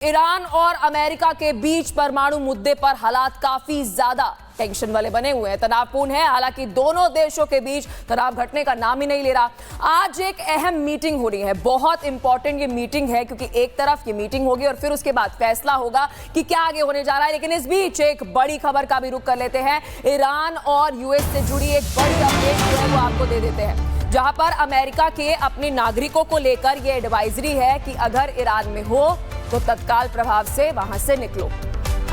Iran और America के बीच परमाणु मुद्दे पर हालात काफी ज्यादा टेंशन वाले बने हुए हैं, तनावपूर्ण है। हालांकि दोनों देशों के बीच तनाव घटने का नाम ही नहीं ले रहा। आज एक अहम मीटिंग हो रही है, बहुत इंपॉर्टेंट ये मीटिंग है, क्योंकि एक तरफ ये मीटिंग होगी और फिर उसके बाद फैसला होगा कि क्या आगे होने जा रहा है। लेकिन इस बीच एक बड़ी खबर का भी रुख कर लेते हैं। ईरान और यूएस से जुड़ी एक बड़ी अपडेट जो है वो आपको दे देते हैं, जहां पर अमेरिका के अपने नागरिकों को लेकर यह एडवाइजरी है कि अगर ईरान में हो तो तत्काल प्रभाव से वहां से निकलो।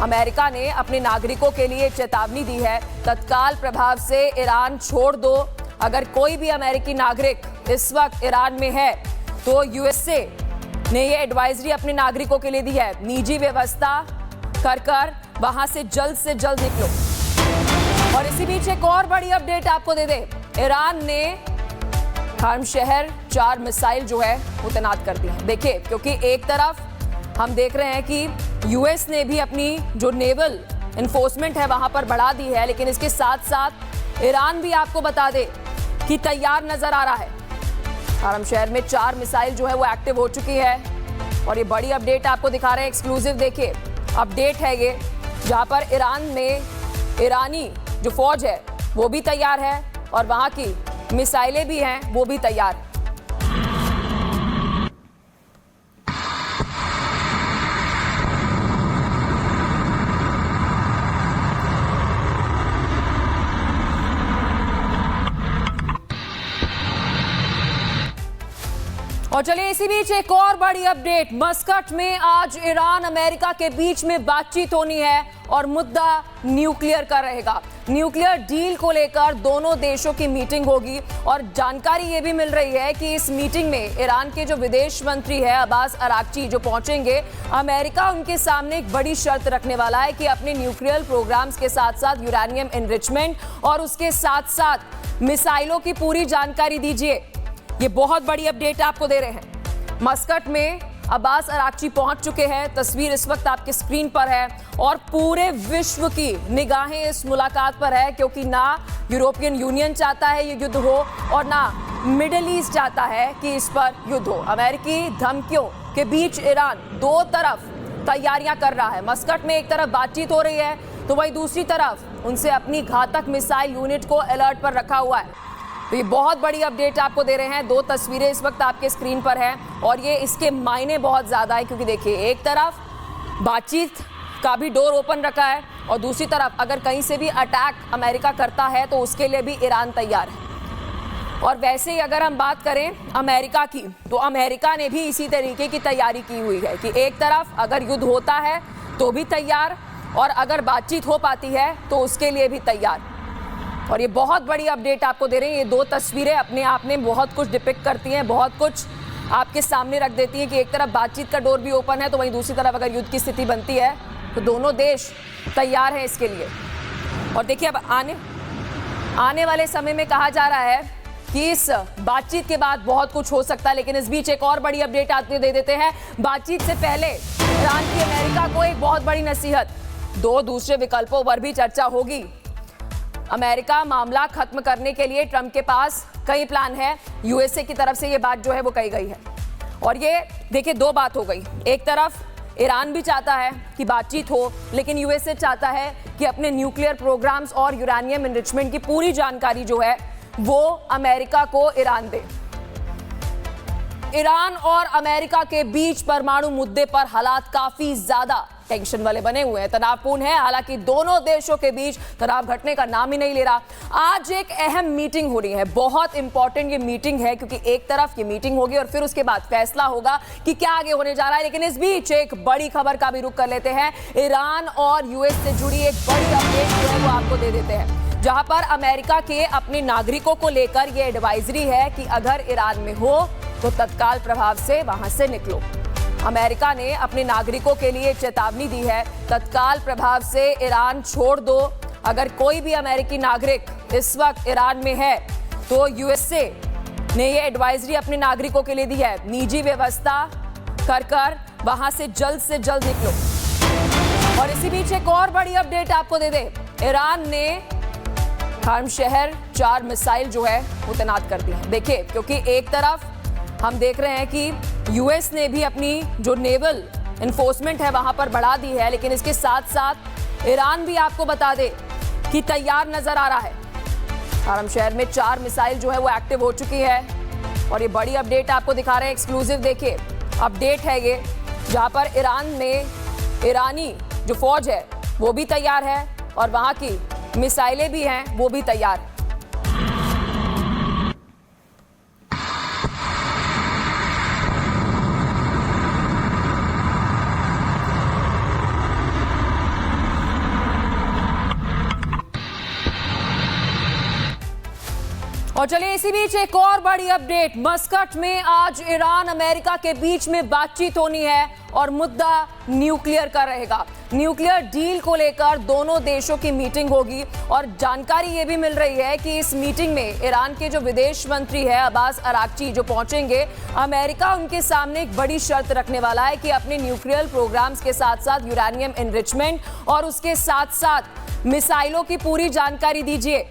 अमेरिका ने अपने नागरिकों के लिए चेतावनी दी है, तत्काल प्रभाव से ईरान छोड़ दो। अगर कोई भी अमेरिकी नागरिक इस वक्त ईरान में है तो यूएसए ने ये एडवाइजरी अपने नागरिकों के लिए दी है, निजी व्यवस्था कर वहां से जल्द निकलो। और इसी बीच एक और बड़ी अपडेट आपको दे दे, ईरान ने हर्म शहर 4 मिसाइल जो है वो तैनात कर दी है। देखिए, क्योंकि एक तरफ हम देख रहे हैं कि यूएस ने भी अपनी जो नेवल एनफोर्समेंट है वहां पर बढ़ा दी है, लेकिन इसके साथ साथ ईरान भी आपको बता दे कि तैयार नजर आ रहा है। हर्म शहर में 4 मिसाइल जो है वो एक्टिव हो चुकी है और ये बड़ी अपडेट आपको दिखा रहे हैं, एक्सक्लूसिव। देखिए, अपडेट है ये, जहां पर ईरान में ईरानी जो फौज है वो भी तैयार है और वहां की मिसाइलें भी हैं वो भी तैयार है। और चलिए इसी बीच एक और बड़ी अपडेट, मस्कट में आज ईरान अमेरिका के बीच में बातचीत होनी है और मुद्दा न्यूक्लियर का रहेगा। न्यूक्लियर डील को लेकर दोनों देशों की मीटिंग होगी और जानकारी ये भी मिल रही है कि इस मीटिंग में ईरान के जो विदेश मंत्री है अब्बास अराक्ची जो पहुंचेंगे, अमेरिका उनके सामने एक बड़ी शर्त रखने वाला है कि अपने न्यूक्लियर प्रोग्राम्स के साथ साथ यूरेनियम एनरिचमेंट और उसके साथ साथ मिसाइलों की पूरी जानकारी दीजिए। ये बहुत बड़ी अपडेट आपको दे रहे हैं। मस्कट में अब्बास अराक्ची पहुंच चुके हैं, तस्वीर इस वक्त आपके स्क्रीन पर है और पूरे विश्व की निगाहें इस मुलाकात पर है, क्योंकि ना यूरोपियन यूनियन चाहता है ये युद्ध हो और ना मिडिल ईस्ट चाहता है कि इस पर युद्ध हो। अमेरिकी धमकियों के बीच ईरान दो तरफ तैयारियां कर रहा है। मस्कट में एक तरफ बातचीत हो रही है तो वहीं दूसरी तरफ उनसे अपनी घातक मिसाइल यूनिट को अलर्ट पर रखा हुआ है। तो ये बहुत बड़ी अपडेट आपको दे रहे हैं। 2 तस्वीरें इस वक्त आपके स्क्रीन पर हैं और ये इसके मायने बहुत ज़्यादा है, क्योंकि देखिए, एक तरफ बातचीत का भी डोर ओपन रखा है और दूसरी तरफ अगर कहीं से भी अटैक अमेरिका करता है तो उसके लिए भी ईरान तैयार है। और वैसे ही अगर हम बात करें अमेरिका की, तो अमेरिका ने भी इसी तरीके की तैयारी की हुई है कि एक तरफ अगर युद्ध होता है तो भी तैयार और अगर बातचीत हो पाती है तो उसके लिए भी तैयार। और ये बहुत बड़ी अपडेट आपको दे रहे हैं। ये 2 तस्वीरें अपने आप में बहुत कुछ डिपिक्ट करती हैं, बहुत कुछ आपके सामने रख देती हैं कि एक तरफ बातचीत का डोर भी ओपन है तो वहीं दूसरी तरफ अगर युद्ध की स्थिति बनती है तो दोनों देश तैयार हैं इसके लिए। और देखिए, अब आने वाले समय में कहा जा रहा है कि इस बातचीत के बाद बहुत कुछ हो सकता है। लेकिन इस बीच एक और बड़ी अपडेट आपको दे देते हैं। बातचीत से पहले ईरान की अमेरिका को एक बहुत बड़ी नसीहत, 2 दूसरे विकल्पों पर भी चर्चा होगी। अमेरिका मामला खत्म करने के लिए ट्रंप के पास कई प्लान है, यूएसए की तरफ से ये बात जो है वो कही गई है। और ये देखिए, 2 बात हो गई, एक तरफ ईरान भी चाहता है कि बातचीत हो, लेकिन यूएसए चाहता है कि अपने न्यूक्लियर प्रोग्राम्स और यूरेनियम एनरिचमेंट की पूरी जानकारी जो है वो अमेरिका को ईरान दे। ईरान और अमेरिका के बीच परमाणु मुद्दे पर हालात काफी ज्यादा टेंशन वाले बने हुए हैं, तनावपूर्ण है। हालांकि दोनों देशों के बीच तनाव घटने का नाम ही नहीं ले रहा। आज एक अहम मीटिंग हो रही है, बहुत इंपॉर्टेंट ये मीटिंग है, क्योंकि एक तरफ ये मीटिंग होगी और फिर उसके बाद फैसला होगा कि क्या आगे होने जा रहा है। लेकिन इस बीच एक बड़ी खबर का भी रुख कर लेते हैं। ईरान और यूएस से जुड़ी एक बड़ी अपडेट जो है वो आपको दे देते हैं, जहां पर अमेरिका के अपने नागरिकों को लेकर यह एडवाइजरी है कि अगर ईरान में हो तो तत्काल प्रभाव से वहां से निकलो। अमेरिका ने अपने नागरिकों के लिए चेतावनी दी है, तत्काल प्रभाव से ईरान छोड़ दो। अगर कोई भी अमेरिकी नागरिक इस वक्त ईरान में है तो यूएसए ने ये एडवाइजरी अपने नागरिकों के लिए दी है, निजी व्यवस्था कर वहां से जल्द निकलो। और इसी बीच एक और बड़ी अपडेट आपको दे दे, ईरान ने हर्म शहर 4 मिसाइल जो है वो तैनात कर दी है। देखिए, क्योंकि एक तरफ हम देख रहे हैं कि यूएस ने भी अपनी जो नेवल इन्फोर्समेंट है वहां पर बढ़ा दी है, लेकिन इसके साथ साथ ईरान भी आपको बता दे कि तैयार नजर आ रहा है। हरम शहर में 4 मिसाइल जो है वो एक्टिव हो चुकी है और ये बड़ी अपडेट आपको दिखा रहे हैं, एक्सक्लूसिव देखिए अपडेट है ये, जहां पर ईरान में ईरानी जो फौज है वो भी तैयार है और वहां की मिसाइलें भी हैं वो भी तैयार है। और चलिए इसी बीच एक और बड़ी अपडेट, मस्कट में आज ईरान अमेरिका के बीच में बातचीत होनी है और मुद्दा न्यूक्लियर का रहेगा। न्यूक्लियर डील को लेकर दोनों देशों की मीटिंग होगी और जानकारी ये भी मिल रही है कि इस मीटिंग में ईरान के जो विदेश मंत्री है अब्बास अराक्ची जो पहुंचेंगे, अमेरिका उनके सामने एक बड़ी शर्त रखने वाला है कि अपने न्यूक्लियर प्रोग्राम्स के साथ साथ यूरेनियम एनरिचमेंट और उसके साथ साथ मिसाइलों की पूरी जानकारी दीजिए।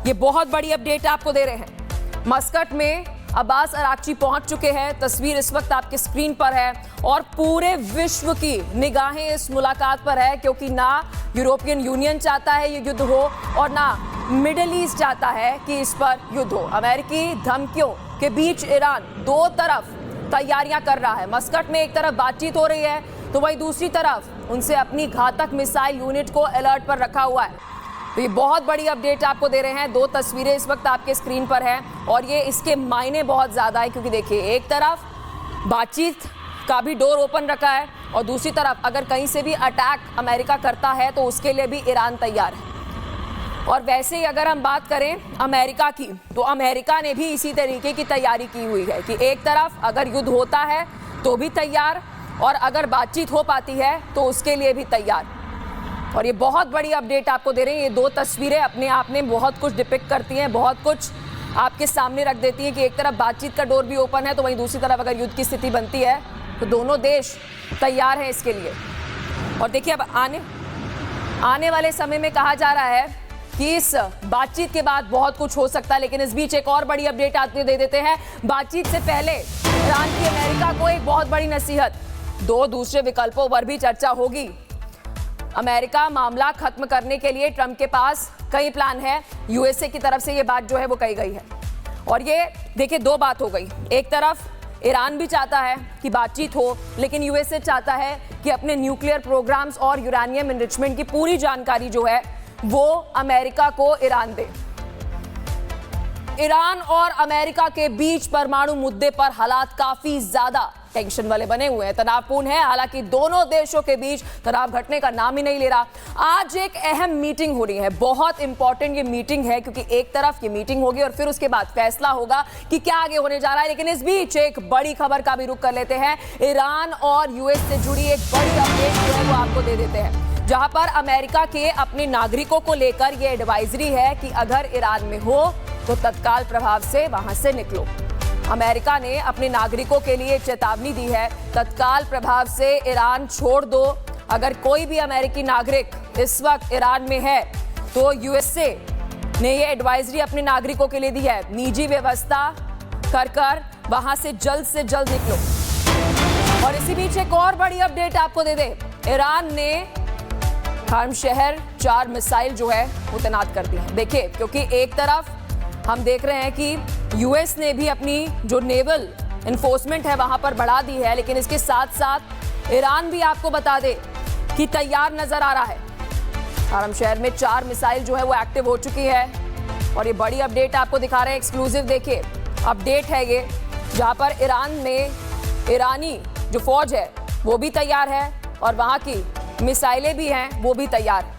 ये बहुत बड़ी अपडेट आपको दे रहे हैं। मस्कट में अब्बास अराक्ची पहुंच चुके हैं, तस्वीर इस वक्त आपके स्क्रीन पर है और पूरे विश्व की निगाहें इस मुलाकात पर है, क्योंकि ना यूरोपियन यूनियन चाहता है ये युद्ध हो और ना मिडिल ईस्ट चाहता है कि इस पर युद्ध हो। अमेरिकी धमकियों के बीच ईरान दो तरफ तैयारियां कर रहा है। मस्कट में एक तरफ बातचीत हो रही है तो वहीं दूसरी तरफ उनसे अपनी घातक मिसाइल यूनिट को अलर्ट पर रखा हुआ है। तो ये बहुत बड़ी अपडेट आपको दे रहे हैं। 2 तस्वीरें इस वक्त आपके स्क्रीन पर हैं और ये इसके मायने बहुत ज़्यादा है, क्योंकि देखिए एक तरफ बातचीत का भी डोर ओपन रखा है और दूसरी तरफ अगर कहीं से भी अटैक अमेरिका करता है तो उसके लिए भी ईरान तैयार है। और वैसे ही अगर हम बात करें अमेरिका की, तो अमेरिका ने भी इसी तरीके की तैयारी की हुई है कि एक तरफ अगर युद्ध होता है तो भी तैयार और अगर बातचीत हो पाती है तो उसके लिए भी तैयार। और ये बहुत बड़ी अपडेट आपको दे रहे हैं। ये 2 तस्वीरें अपने आप में बहुत कुछ डिपिक्ट करती हैं, बहुत कुछ आपके सामने रख देती हैं कि एक तरफ बातचीत का डोर भी ओपन है तो वहीं दूसरी तरफ अगर युद्ध की स्थिति बनती है तो दोनों देश तैयार हैं इसके लिए। और देखिए अब आने वाले समय में कहा जा रहा है कि इस बातचीत के बाद बहुत कुछ हो सकता है, लेकिन इस बीच एक और बड़ी अपडेट आपको दे देते हैं। बातचीत से पहले ईरान की अमेरिका को एक बहुत बड़ी नसीहत, 2 दूसरे विकल्पों पर भी चर्चा होगी। अमेरिका मामला खत्म करने के लिए ट्रंप के पास कई प्लान है, यूएसए की तरफ से ये बात जो है वो कही गई है। और ये देखिए 2 बात हो गई, एक तरफ ईरान भी चाहता है कि बातचीत हो, लेकिन यूएसए चाहता है कि अपने न्यूक्लियर प्रोग्राम्स और यूरेनियम एनरिचमेंट की पूरी जानकारी जो है वो अमेरिका को ईरान दे। ईरान और अमेरिका के बीच परमाणु मुद्दे पर हालात काफी ज्यादा टेंशन वाले बने हुए हैं, तनावपूर्ण है। हालांकि दोनों देशों के बीच तनाव घटने का नाम ही नहीं ले रहा। आज एक अहम मीटिंग हो रही है, बहुत इंपॉर्टेंट ये मीटिंग है, क्योंकि एक तरफ ये मीटिंग होगी और फिर उसके बाद फैसला होगा कि क्या आगे होने जा रहा है। लेकिन इस बीच एक बड़ी खबर का भी रुख कर लेते हैं। ईरान और यूएस से जुड़ी एक बड़ी अपडेट जो है वो आपको दे देते हैं, जहां पर अमेरिका के अपने नागरिकों को लेकर यह एडवाइजरी है कि अगर ईरान में हो तो तत्काल प्रभाव से वहां से निकलो। अमेरिका ने अपने नागरिकों के लिए चेतावनी दी है, तत्काल प्रभाव से ईरान छोड़ दो। अगर कोई भी अमेरिकी नागरिक इस वक्त ईरान में है तो यूएसए ने ये एडवाइजरी अपने नागरिकों के लिए दी है, निजी व्यवस्था कर वहां से जल्द निकलो। और इसी बीच एक और बड़ी अपडेट आपको दे दे, ईरान ने हरम शहर 4 मिसाइल जो है वो तैनात कर दी है। देखिए, क्योंकि एक तरफ हम देख रहे हैं कि यूएस ने भी अपनी जो नेवल इन्फोर्समेंट है वहां पर बढ़ा दी है, लेकिन इसके साथ साथ ईरान भी आपको बता दे कि तैयार नजर आ रहा है। हरम शहर में 4 मिसाइल जो है वो एक्टिव हो चुकी है और ये बड़ी अपडेट आपको दिखा रहे हैं, एक्सक्लूसिव देखिए अपडेट है ये, जहां पर ईरान में ईरानी जो फौज है वो भी तैयार है और वहां की मिसाइलें भी हैं वो भी तैयार है।